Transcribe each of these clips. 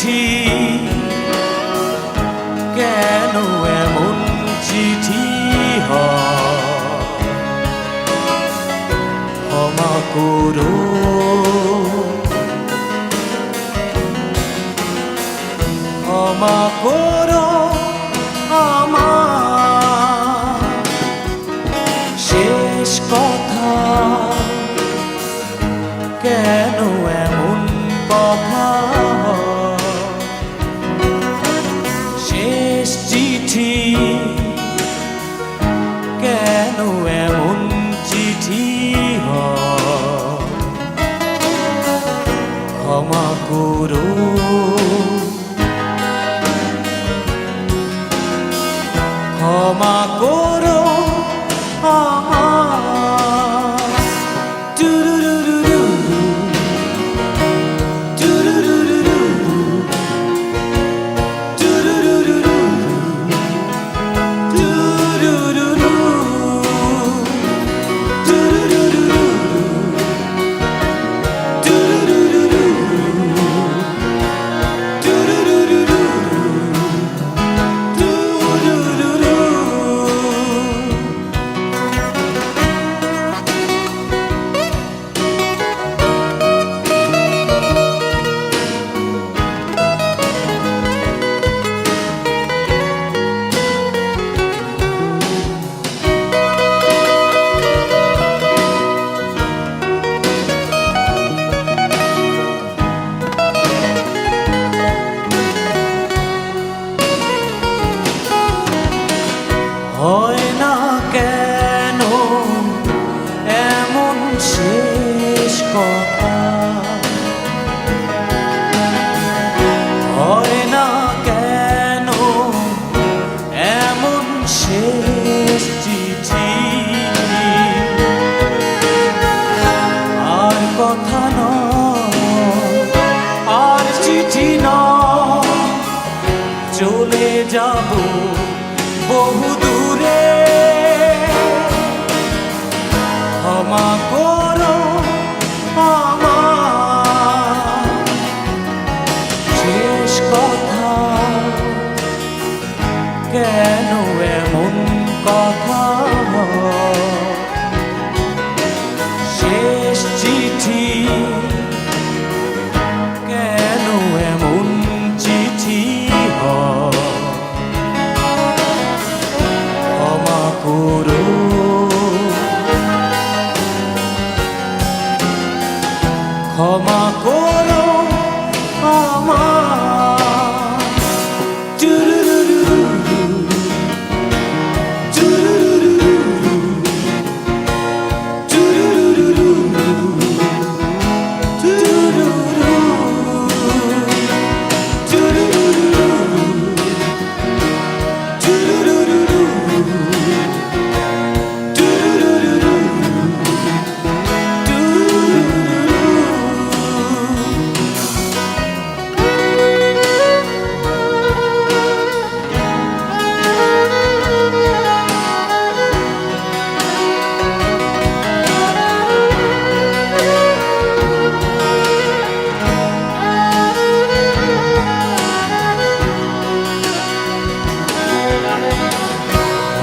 চিঠি, কেন এমন চিঠি হয়? ক্ষমা করো, ক্ষমা করো আমার শেষ কথা। কেন এমন কথা? শেষ চিঠি, কেন এমন চিঠি হয়? ক্ষমা করো, ক্ষমা করো আমার। হয় না কেন এমন শেষ কথা? হয় না কেন এমন শেষ চিঠি? আর কথা নয়, আর চিঠি নয়, চলে যাব বহু দূরে। ক্ষমা করো আমার শেষ কথা। কেন এমন কথা? শেষ চিঠি, কেন এমন চিঠি হয়? ক্ষমা করো, ক্ষমা করো আমার।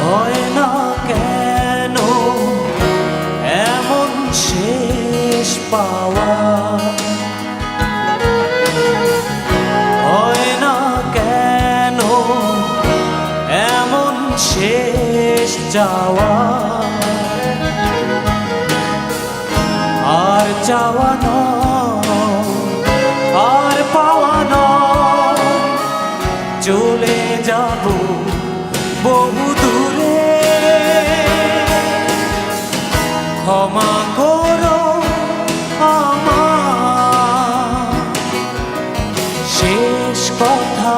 হয় না কেন এমন শেষ পাওয়া? হয় না কেন এমন শেষ যাওয়া? আর চাওয়া নয়, আর পাওয়া নয়, চলে যাব বহু দূরে। ক্ষমা করো আমার শেষ কথা।